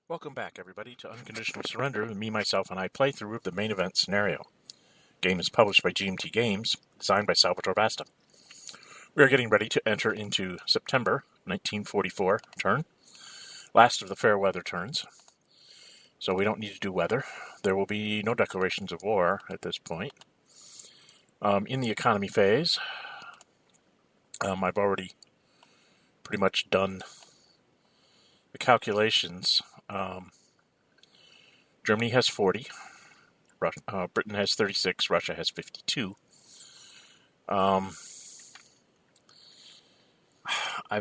Welcome back, everybody, to Unconditional Surrender, the Me, Myself, and I playthrough of the main event scenario. The game is published by GMT Games, designed by Salvatore Vasta. We are getting ready to enter into September 1944 turn, last of the fair weather turns. So we don't need to do weather. There will be no declarations of war at this point. In the economy phase, I've already pretty much done the calculations. Germany has 40. Britain has 36. Russia has 52. I've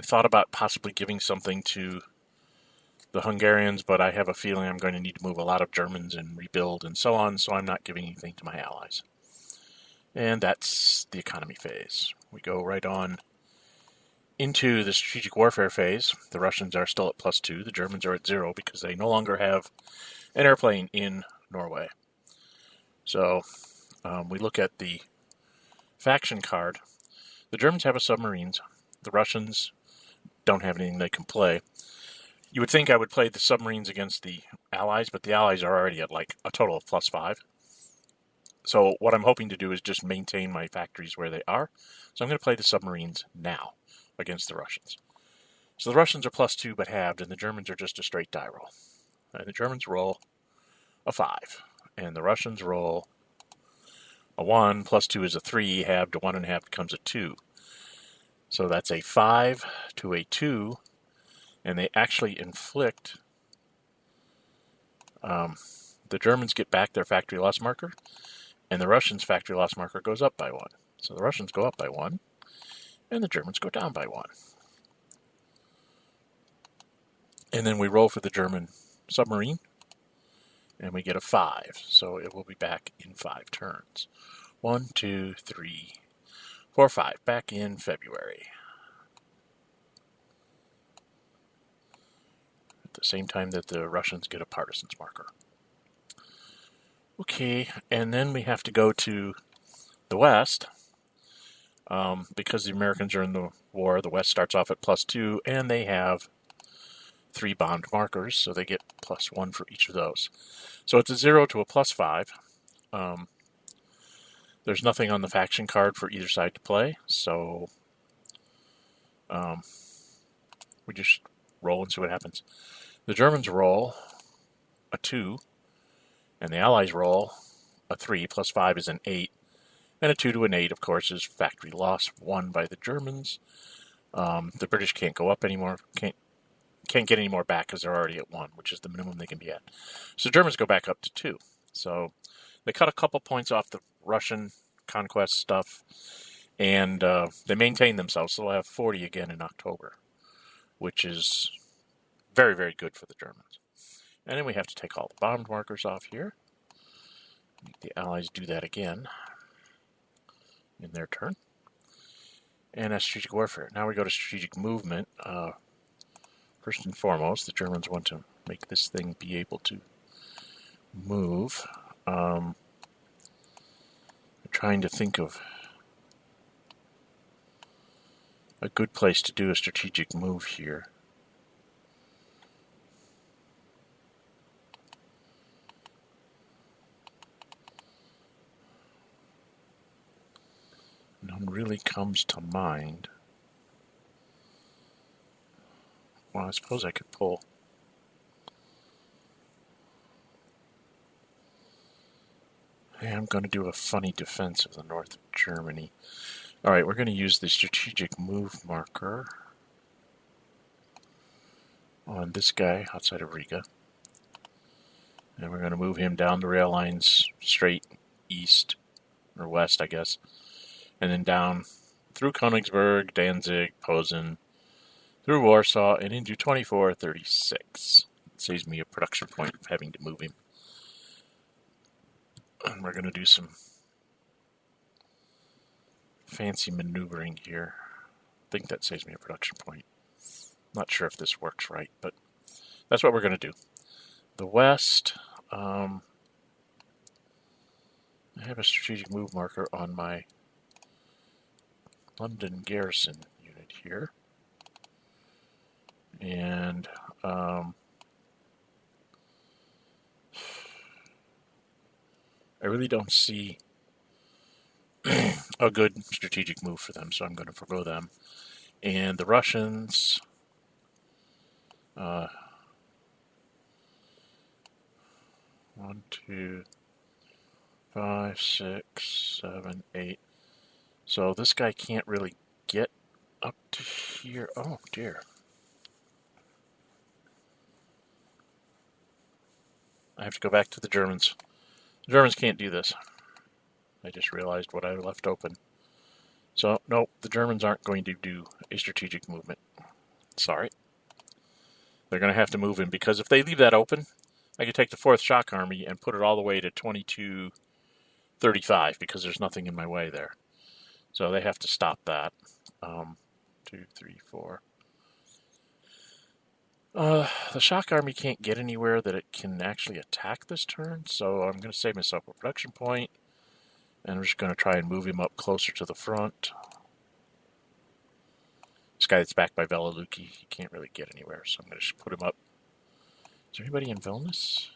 thought about possibly giving something to the Hungarians, but I have a feeling I'm going to need to move a lot of Germans and rebuild and so on, so I'm not giving anything to my allies. And that's the economy phase. We go right on into the strategic warfare phase. The Russians are still at +2. The Germans are at 0 because they no longer have an airplane in Norway. So we look at the faction card. The Germans have a submarines. The Russians don't have anything they can play. You would think I would play the submarines against the Allies, but the Allies are already at like a total of +5. So what I'm hoping to do is just maintain my factories where they are. So I'm going to play the submarines now against the Russians. So the Russians are +2 but halved, and the Germans are just a straight die roll. And the Germans roll a 5, and the Russians roll a 1. +2 is a 3, halved to 1.5 becomes a 2. So that's a 5 to a 2, and they actually inflict. The Germans get back their factory loss marker, and the Russians' factory loss marker goes up by 1. So the Russians go up by 1, and the Germans go down by 1. And then we roll for the German submarine, and we get a 5. So it will be back in 5 turns. 1, 2, 3, 4, 5. Back in February. At the same time that the Russians get a partisans marker. Okay, and then we have to go to the West. Because the Americans are in the war, the West starts off at +2, and they have 3 bond markers, so they get +1 for each of those. So it's a 0 to a +5. There's nothing on the faction card for either side to play, so we just roll and see what happens. The Germans roll a 2, and the Allies roll a 3. +5 is an 8. And a 2 to an 8, of course, is factory loss, 1 by the Germans. The British can't go up anymore, can't get any more back because they're already at 1, which is the minimum they can be at. So Germans go back up to 2. So they cut a couple points off the Russian conquest stuff, and they maintain themselves. So they'll have 40 again in October, which is very, very good for the Germans. And then we have to take all the bombed markers off here. Make the Allies do that again in their turn. And that's strategic warfare. Now we go to strategic movement. First and foremost, the Germans want to make this thing be able to move. I'm trying to think of a good place to do a strategic move here. None really comes to mind. Well, I suppose I could pull. Hey, I'm going to do a funny defense of the north of Germany. Alright, we're going to use the strategic move marker on this guy outside of Riga. And we're going to move him down the rail lines straight east, or west, I guess. And then down through Königsberg, Danzig, Posen, through Warsaw, and into 2436. It saves me a production point of having to move him. And we're going to do some fancy maneuvering here. I think that saves me a production point. Not sure if this works right, but that's what we're going to do. The West, I have a strategic move marker on my London garrison unit here. And I really don't see a good strategic move for them, so I'm going to forgo them. And the Russians, 1, 2, 5, 6, 7, 8. So this guy can't really get up to here. Oh dear. I have to go back to the Germans. The Germans can't do this. I just realized what I left open. So, no, the Germans aren't going to do a strategic movement. Sorry. They're going to have to move in, because if they leave that open, I could take the 4th Shock Army and put it all the way to 2235, because there's nothing in my way there. So they have to stop that. 2, 3, 4. The Shock Army can't get anywhere that it can actually attack this turn, so I'm going to save myself a production point, and I'm just going to try and move him up closer to the front. This guy that's backed by Velaluki, he can't really get anywhere, so I'm going to just put him up. Is there anybody in Vilnius?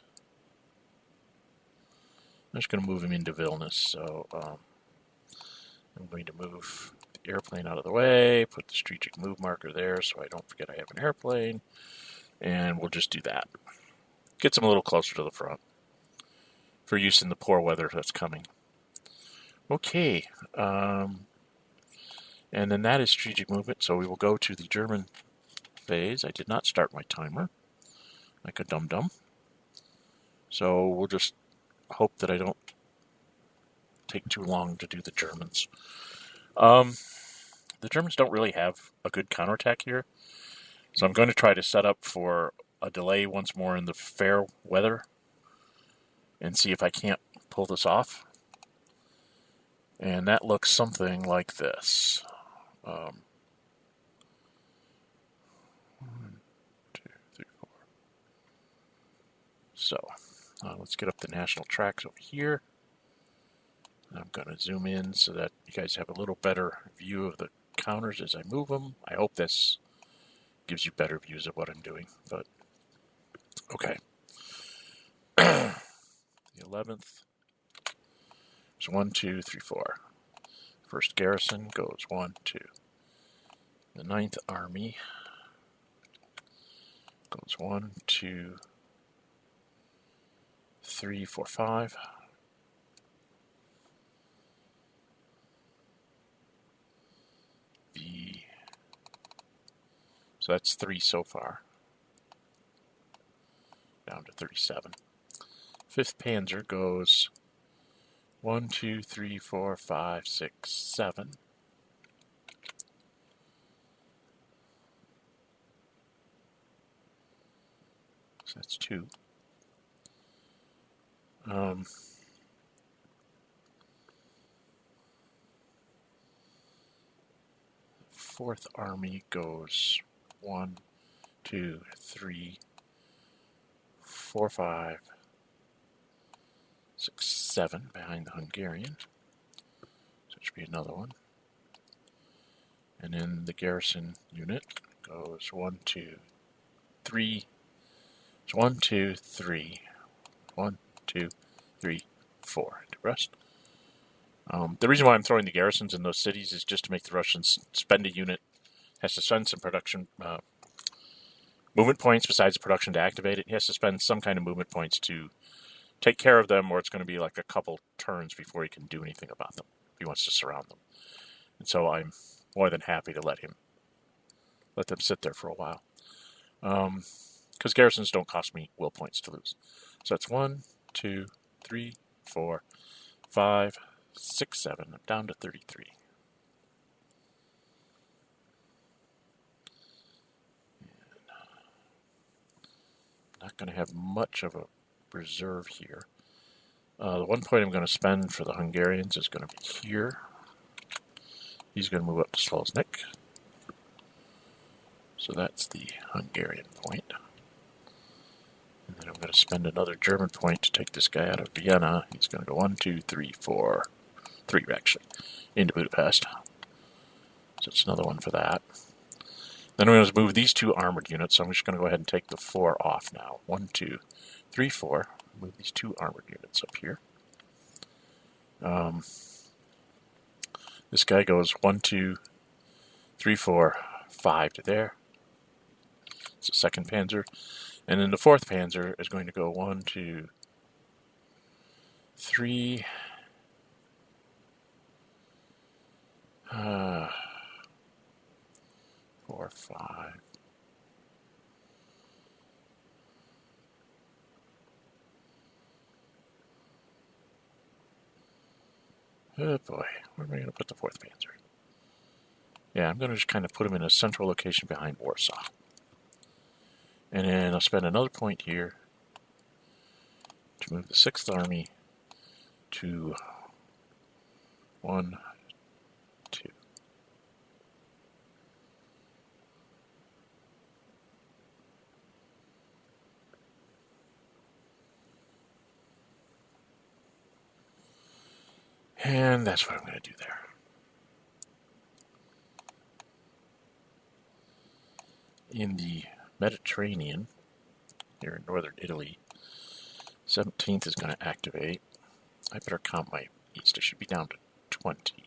I'm just going to move him into Vilnius, so I'm going to move the airplane out of the way, put the strategic move marker there so I don't forget I have an airplane, and we'll just do that. Gets him a little closer to the front for use in the poor weather that's coming. Okay, and then that is strategic movement, so we will go to the German phase. I did not start my timer, like a dum-dum. So we'll just hope that I don't take too long to do the Germans. The Germans don't really have a good counterattack here, so I'm going to try to set up for a delay once more in the fair weather and see if I can't pull this off. And that looks something like this. 1, 2, 3, 4. So let's get up the national tracks over here. I'm going to zoom in so that you guys have a little better view of the counters as I move them. I hope this gives you better views of what I'm doing, but okay. The 11th is 1, 2, 3, 4. First garrison goes 1, 2. The 9th Army goes 1, 2, 3, 4, 5. So that's 3 so far. Down to 37. 5th Panzer goes 1, 2, 3, 4, 5, 6, 7. So that's 2. 4th Army goes 1, 2, 3, 4, 5, 6, 7 behind the Hungarian. So it should be another one. And then the garrison unit goes 1, 2, 3. It's 1, 2, 3. 1, 2, 3, 4 to rest. The reason why I'm throwing the garrisons in those cities is just to make the Russians spend a unit. Has to spend some production movement points besides the production to activate it. He has to spend some kind of movement points to take care of them, or it's going to be like a couple turns before he can do anything about them if he wants to surround them. And so I'm more than happy to let them sit there for a while. Because garrisons don't cost me will points to lose. So that's 1, 2, 3, 4, 5, 6, 7. I'm down to 33. I'm not going to have much of a reserve here. The 1 point I'm going to spend for the Hungarians is going to be here. He's going to move up to Sloznik. So that's the Hungarian point. And then I'm going to spend another German point to take this guy out of Vienna. He's going to go 1, 2, 3, 4, 3 actually, into Budapest. So it's another one for that. Then I'm going to move these 2 armored units, so I'm just going to go ahead and take the 4 off now. 1, 2, 3, 4. Move these 2 armored units up here. This guy goes 1, 2, 3, 4, 5 to there. It's the second panzer. And then the fourth panzer is going to go 1, 2, 3, 4, 5. Oh boy, where am I going to put the fourth panzer? Yeah, I'm going to just kind of put him in a central location behind Warsaw. And then I'll spend another point here to move the 6th Army to 1, 2. And that's what I'm going to do there. In the Mediterranean, here in northern Italy, 17th is going to activate. I better count my east. It should be down to 20,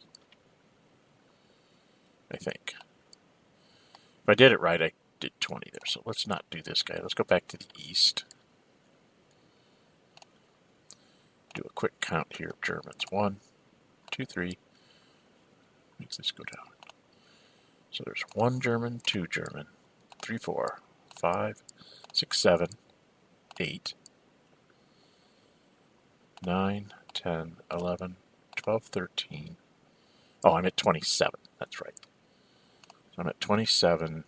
I think. If I did it right, I did 20 there. So let's not do this guy. Let's go back to the east. Do a quick count here of Germans. 1, 2, 3. Makes this go down. So there's 1 German, 2 German, 3, 4, 5, 6, 7, 8, 9, 10, 11, 12, 13. Oh, I'm at 27. That's right. So I'm at 27.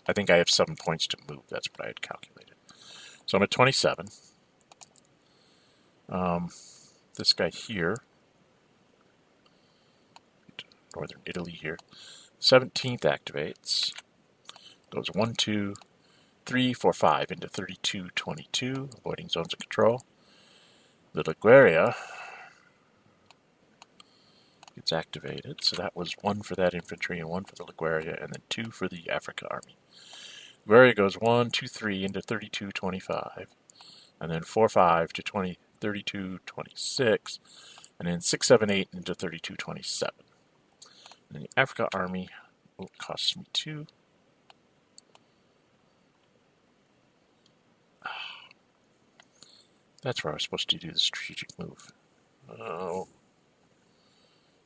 I think I have 7 points to move. That's what I had calculated. So I'm at 27. This guy here, northern Italy here, 17th activates. Goes 1, 2, 3, 4, 5 into 32, 22, avoiding zones of control. The Liguria gets activated. So that was 1 for that infantry and 1 for the Liguria, and then 2 for the Africa Army. Liguria goes 1, 2, 3 into 32, 25, and then 4, 5 to 20, 32, 26, and then 6, 7, 8 into 32, 27. And then the Africa Army costs me 2. That's where I was supposed to do the strategic move. Oh.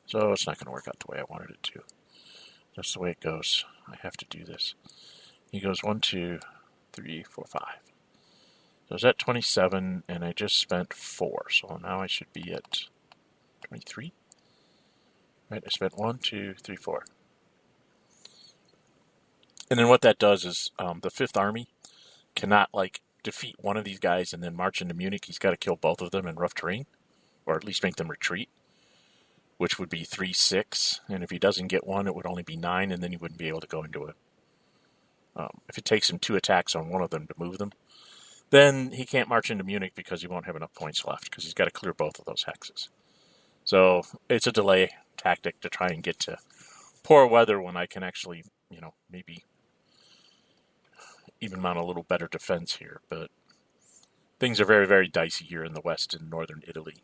So it's not going to work out the way I wanted it to. That's the way it goes. I have to do this. He goes 1, 2, 3, 4, 5. So I was at 27, and I just spent 4. So now I should be at 23. Right, I spent 1, 2, 3, 4. And then what that does is the 5th Army cannot, defeat one of these guys and then march into Munich. He's got to kill both of them in rough terrain, or at least make them retreat, which would be 3, 6. And if he doesn't get one, it would only be 9, and then he wouldn't be able to go into it. If it takes him 2 attacks on one of them to move them, then he can't march into Munich because he won't have enough points left because he's got to clear both of those hexes. So it's a delay tactic to try and get to poor weather when I can actually, maybe even mount a little better defense here. But things are very, very dicey here in the west and northern Italy.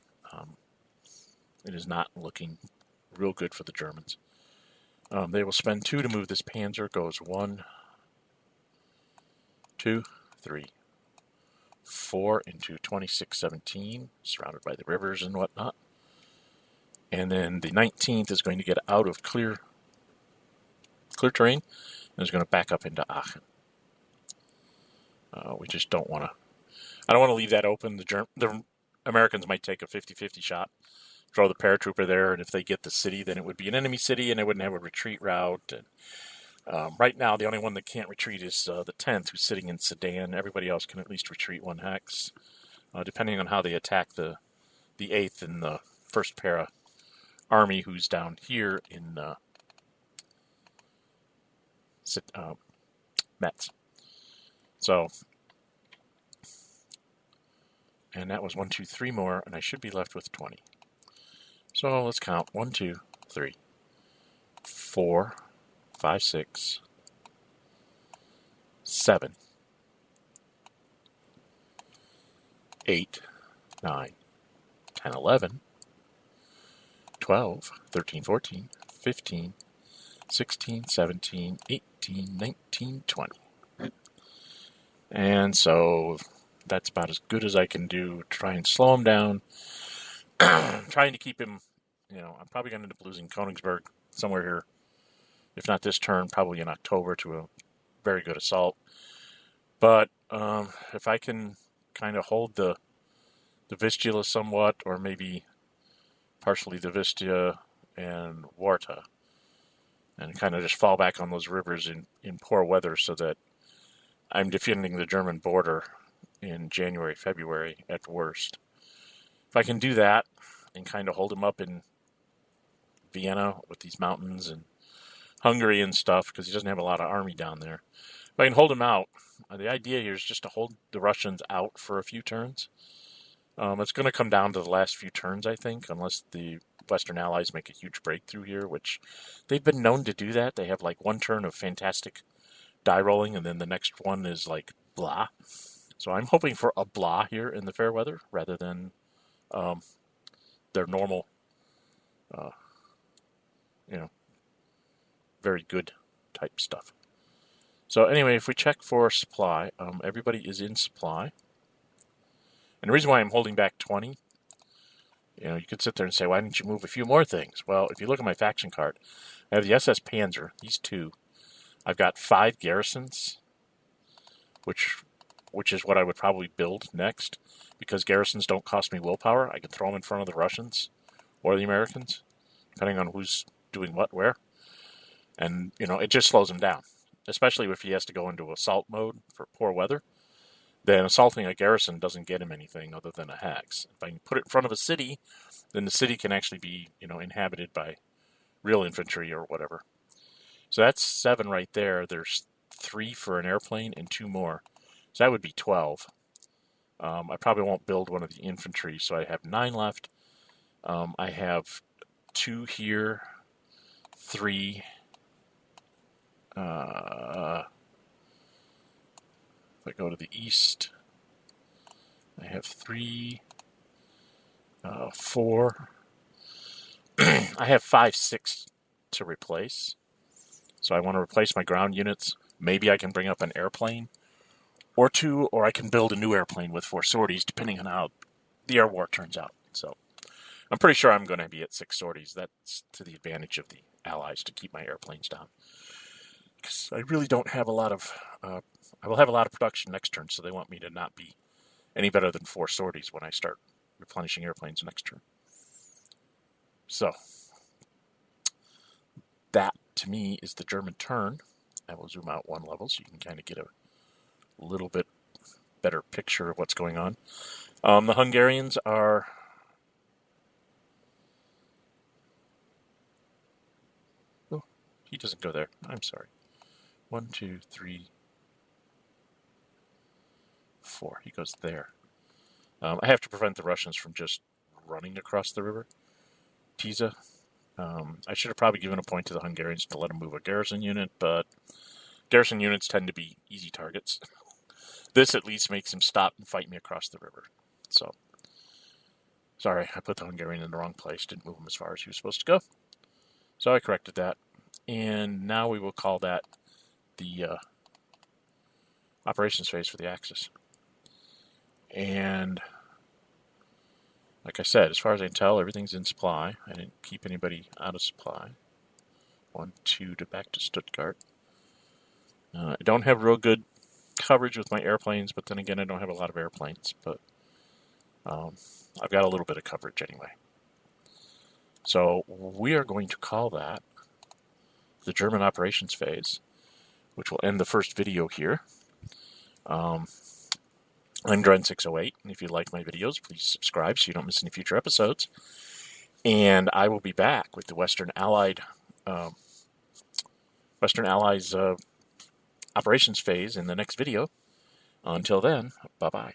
It is not looking real good for the Germans. They will spend 2 to move this panzer. Goes 1, 2, 3, 4 into 26-17, surrounded by the rivers and whatnot. And then the 19th is going to get out of clear terrain and is going to back up into Aachen. We just don't want to. I don't want to leave that open. The Americans might take a 50-50 shot, throw the paratrooper there, and if they get the city, then it would be an enemy city, and they wouldn't have a retreat route. And right now, the only one that can't retreat is the 10th, who's sitting in Sedan. Everybody else can at least retreat 1 hex, depending on how they attack the 8th and the 1st Para Army, who's down here in Metz. So, and that was 1, 2, 3 more, and I should be left with 20. So let's count 1, 2, 3, 4, 5, 6, 7, 8, 9, 10, 11, 12, 13, 14, 15, 16, 17, 18, 19, 20. And so that's about as good as I can do to try and slow him down. Trying to keep him, I'm probably going to end up losing Königsberg somewhere here. If not this turn, probably in October to a very good assault. But if I can kind of hold the Vistula somewhat, or maybe partially the Vistia and Warta, and kind of just fall back on those rivers in poor weather so that I'm defending the German border in January, February at worst. If I can do that and kind of hold him up in Vienna with these mountains and Hungary and stuff, because he doesn't have a lot of army down there. If I can hold him out, the idea here is just to hold the Russians out for a few turns. It's going to come down to the last few turns, I think, unless the Western Allies make a huge breakthrough here, which they've been known to do that. They have like one turn of fantastic die rolling, and then the next one is like blah. So I'm hoping for a blah here in the fair weather rather than their normal, very good type stuff. So anyway, if we check for supply, everybody is in supply. And the reason why I'm holding back 20, you could sit there and say, why didn't you move a few more things? Well, if you look at my faction card, I have the SS Panzer, these two. I've got 5 garrisons, which is what I would probably build next, because garrisons don't cost me willpower. I can throw them in front of the Russians or the Americans, depending on who's doing what where. And, it just slows him down, especially if he has to go into assault mode for poor weather. Then assaulting a garrison doesn't get him anything other than a hex. If I can put it in front of a city, then the city can actually be, inhabited by real infantry or whatever. So that's 7 right there. There's 3 for an airplane and 2 more. So that would be 12. I probably won't build one of the infantry, so I have 9 left. I have 2 here, 3. If I go to the east, I have 3, 4. I have 5, 6 to replace. So I want to replace my ground units. Maybe I can bring up an airplane or 2, or I can build a new airplane with 4 sorties, depending on how the air war turns out. So I'm pretty sure I'm going to be at 6 sorties. That's to the advantage of the Allies to keep my airplanes down. Because I really don't have a lot of... I will have a lot of production next turn, so they want me to not be any better than 4 sorties when I start replenishing airplanes next turn. So, that, to me, is the German turn. I will zoom out 1 level so you can kind of get a little bit better picture of what's going on. The Hungarians are... Oh, he doesn't go there. I'm sorry. 1, 2, 3, 4. He goes there. I have to prevent the Russians from just running across the river. Pisa. I should have probably given a point to the Hungarians to let them move a garrison unit, but garrison units tend to be easy targets. This at least makes him stop and fight me across the river. So, sorry, I put the Hungarian in the wrong place. Didn't move him as far as he was supposed to go. So I corrected that. And now we will call that the operations phase for the Axis. And like I said, as far as I can tell, everything's in supply. I didn't keep anybody out of supply. 1, 2 to back to Stuttgart. I don't have real good coverage with my airplanes, but then again, I don't have a lot of airplanes. But I've got a little bit of coverage anyway. So we are going to call that the German operations phase, which will end the first video here. I'm Dren608, and if you like my videos, please subscribe so you don't miss any future episodes. And I will be back with the Western Allies operations phase in the next video. Until then, bye-bye.